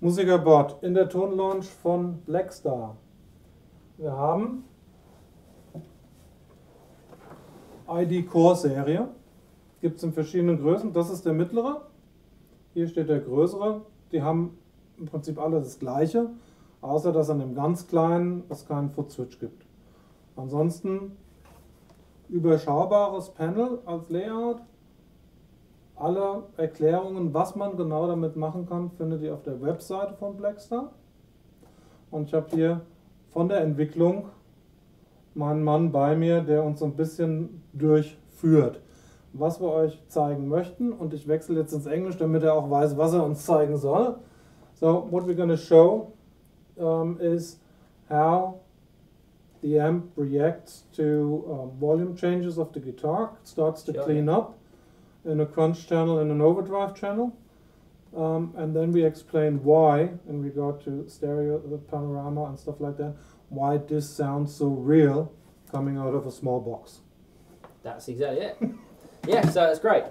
Musiker-board in der ToneLounge von Blackstar. Wir haben ID Core Serie. Gibt es in verschiedenen Größen. Das ist der mittlere. Hier steht der größere. Die haben im Prinzip alle das gleiche, außer dass an dem ganz kleinen es keinen Foot-Switch gibt. Ansonsten überschaubares Panel als Layout. Alle Erklärungen, was man genau damit machen kann, findet ihr auf der Webseite von Blackstar. Und ich habe hier von der Entwicklung meinen Mann bei mir, der uns so ein bisschen durchführt, was wir euch zeigen möchten. Und ich wechsle jetzt ins Englisch, damit er auch weiß, was er uns zeigen soll. So, what we're going to show is how the amp reacts to volume changes of the guitar. It starts to clean up in a crunch channel and an overdrive channel, and then we explain why, in regard to stereo, the panorama and stuff like that, why this sounds so real coming out of a small box. That's exactly it. Yeah, so that's great.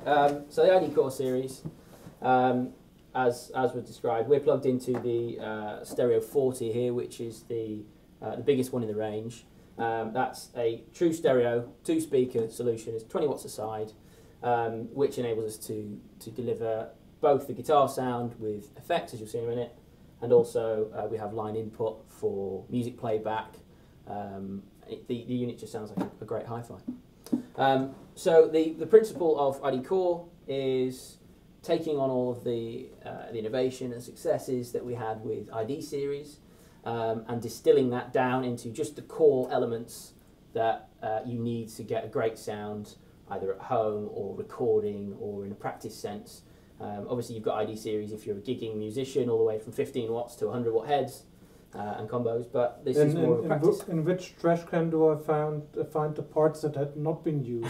So the ID Core series, as was described, we're plugged into the Stereo 40 here, which is the biggest one in the range. That's a true stereo, 2-speaker solution. It's 20 watts a side. Which enables us to deliver both the guitar sound with effects, as you'll see in a minute, and also we have line input for music playback. The unit just sounds like a great hi-fi. So the principle of ID Core is taking on all of the innovation and successes that we had with ID series and distilling that down into just the core elements that you need to get a great sound, either at home or recording or in a practice sense. Obviously you've got ID series if you're a gigging musician, all the way from 15 watts to 100 watt heads and combos, but this is more of a practice. In which trash can do I find the parts that had not been used,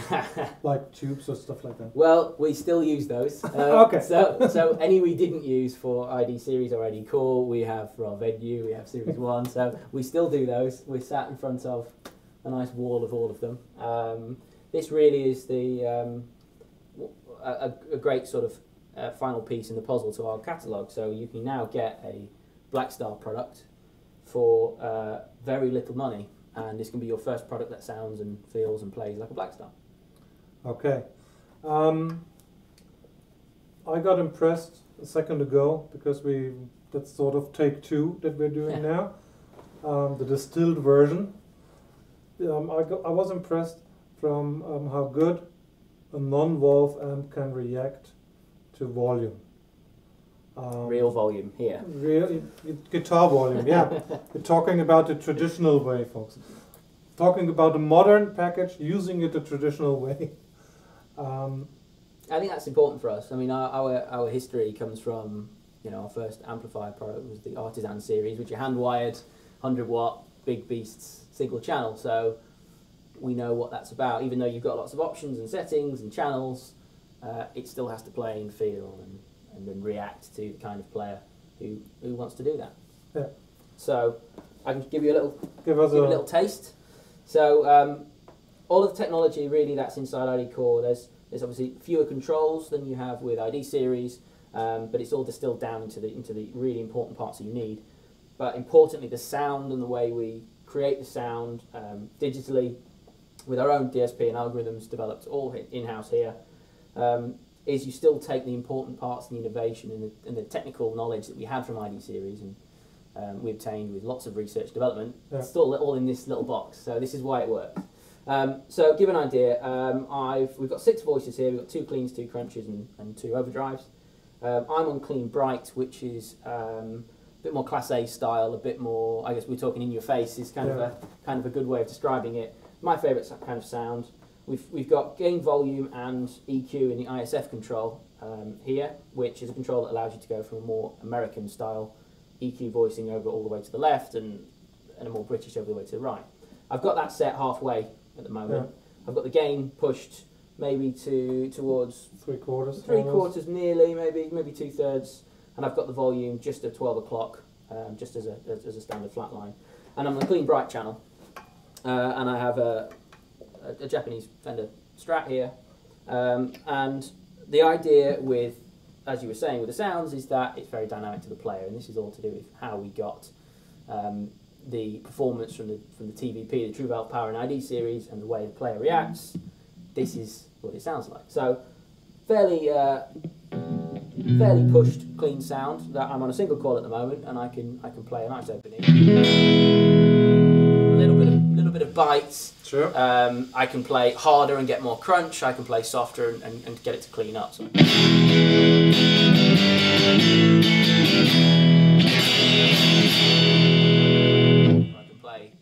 like tubes or stuff like that? Well, we still use those. Okay. So any we didn't use for ID series or ID Core, we have for our venue, we have series 1, so we still do those. We're sat in front of a nice wall of all of them. This really is the a great sort of final piece in the puzzle to our catalogue. So you can now get a Blackstar product for very little money, and this can be your first product that sounds and feels and plays like a Blackstar. Okay. I got impressed a second ago because that's sort of take 2 that we're doing now, the distilled version. I was impressed from how good a non-valve amp can react to volume. Real volume here. Real guitar volume, yeah. We're talking about the traditional way, folks. Talking about a modern package, using it the traditional way. I think that's important for us. I mean, our history comes from, our first amplifier product was the Artisan series, which are hand-wired, 100-watt, big beasts, single channel. So we know what that's about. Even though you've got lots of options and settings and channels, it still has to play and feel and then react to the kind of player who wants to do that. Yeah. So I can give you a little taste. So all of the technology really that's inside ID Core, there's obviously fewer controls than you have with ID series, but it's all distilled down into the really important parts that you need. But importantly, the sound and the way we create the sound digitally with our own DSP and algorithms developed all in-house here, is you still take the important parts and the innovation and the technical knowledge that we had from ID series and we obtained with lots of research development. Yeah. It's still all in this little box, so this is why it works. So give an idea, we've got 6 voices here, we've got 2 cleans, 2 crunches and 2 overdrives. I'm on clean bright, which is a bit more Class A style, a bit more, I guess we're talking in your face, is kind of a good way of describing it. My favourite kind of sound. We've got gain, volume and EQ in the ISF control here, which is a control that allows you to go from a more American style EQ voicing over all the way to the left and a more British over the way to the right. I've got that set halfway at the moment. Yeah. I've got the gain pushed maybe towards 3/4. 3/4 nearly, maybe 2/3, and I've got the volume just at 12 o'clock, just as a standard flat line. and I'm on the clean bright channel, and I have a Japanese Fender Strat here, and the idea with, as you were saying, with the sounds is that it's very dynamic to the player, and this is all to do with how we got the performance from the TVP, the True Valve Power and ID series, and the way the player reacts. This is what it sounds like. So fairly pushed, clean sound. That I'm on a single coil at the moment, and I can play a nice opening. A little bit of bites. Sure. I can play harder and get more crunch. I can play softer and get it to clean up. So. I can play.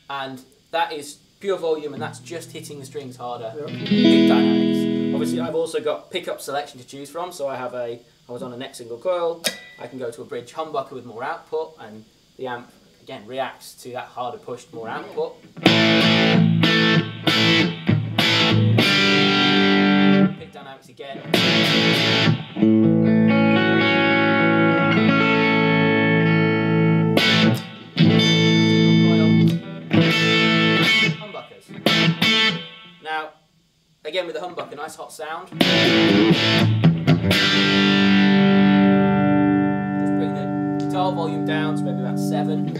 And that is pure volume, and that's just hitting the strings harder. Yep. Big dynamics. Obviously, I've also got pickup selection to choose from. So I was on a neck single coil. I can go to a bridge humbucker with more output, and the amp again reacts to that harder pushed, more output. Big dynamics again. Now, again with the humbucker, nice hot sound. Just bring the guitar volume down to maybe about 7.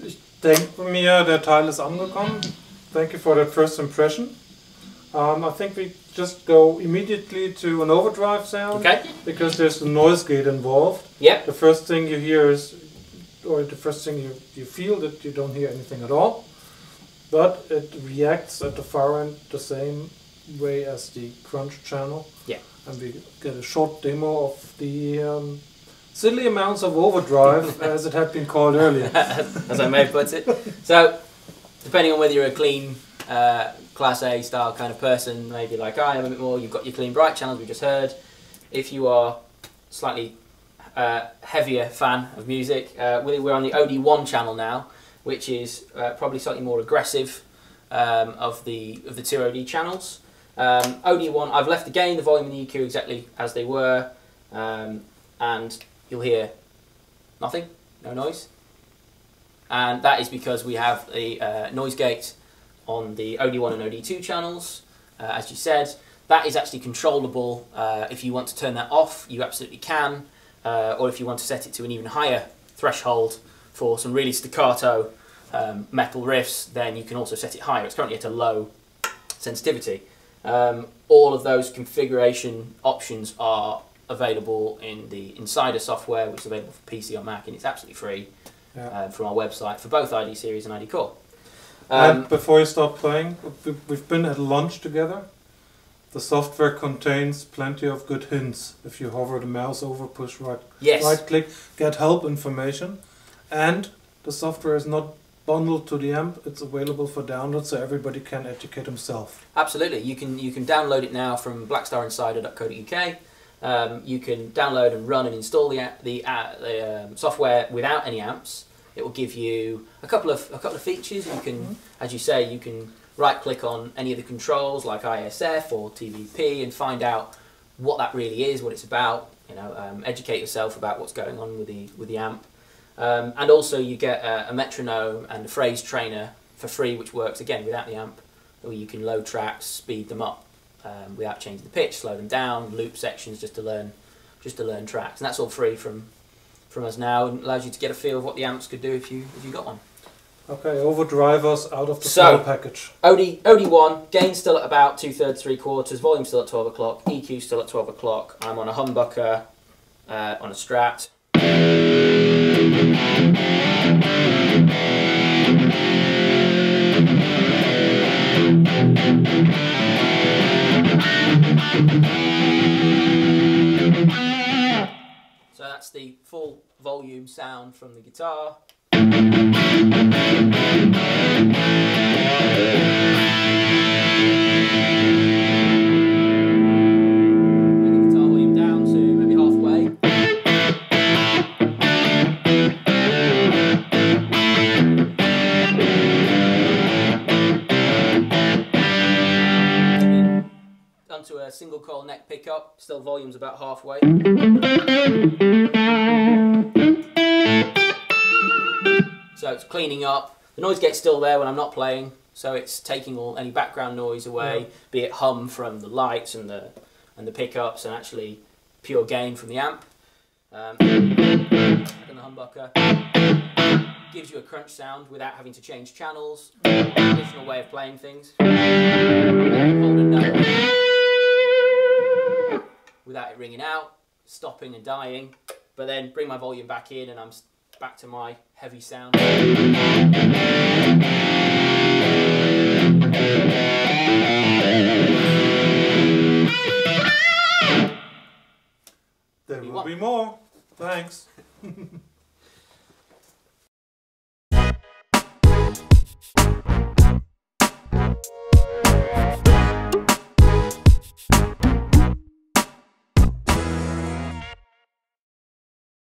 Ich denke mir, der Teil ist angekommen. Thank you for that first impression. I think we just go immediately to an overdrive sound. Okay. Because there's the noise gate involved. Yep. The first thing you hear is, or the first thing you feel that you don't hear anything at all. But it reacts at the far end the same way as the crunch channel. Yeah. And we get a short demo of the silly amounts of overdrive, as it had been called earlier. As I may have put it. So, depending on whether you're a clean Class A style kind of person, maybe like I am a bit more, you've got your clean bright channels we just heard. If you are slightly heavier fan of music, we're on the OD1 channel now, which is probably slightly more aggressive of the two OD channels. OD1, I've left the gain, the volume and the EQ exactly as they were, and you'll hear nothing, no noise. And that is because we have the noise gate on the OD1 and OD2 channels, as you said. That is actually controllable. If you want to turn that off, you absolutely can. Or if you want to set it to an even higher threshold for some really staccato metal riffs, then you can also set it higher. It's currently at a low sensitivity. All of those configuration options are available in the Insider software, which is available for PC or Mac, and it's absolutely free from our website for both ID Series and ID Core. And before you start playing, we've been at lunch together. The software contains plenty of good hints. If you hover the mouse over, push right click, get help information. And the software is not bundled to the amp, it's available for download so everybody can educate himself. Absolutely, you can download it now from blackstarinsider.co.uk. You can download and run and install the software without any amps. It will give you a couple of features. You can, as you say, you can right click on any of the controls like ISF or TVP and find out what that really is, what it's about. You know, educate yourself about what's going on with the amp. And also you get a metronome and a phrase trainer for free, which works again without the amp, where you can load tracks, speed them up without changing the pitch, slow them down, loop sections just to learn tracks, and that's all free from us now, and allows you to get a feel of what the amps could do if you got one. Okay, overdrive us out of the full package. OD1, gain still at about 2/3, 3/4, volume still at 12 o'clock, EQ still at 12 o'clock. I'm on a humbucker, on a Strat. So that's the full volume sound from the guitar. single coil neck pickup, still volume's about halfway. So it's cleaning up. The noise gets still there when I'm not playing, so it's taking any background noise away, be it hum from the lights and the pickups, and actually pure gain from the amp. And the humbucker gives you a crunch sound without having to change channels. Additional way of playing things. Hold a note without it ringing out, stopping and dying, but then bring my volume back in and I'm back to my heavy sound. There will be more. Thanks.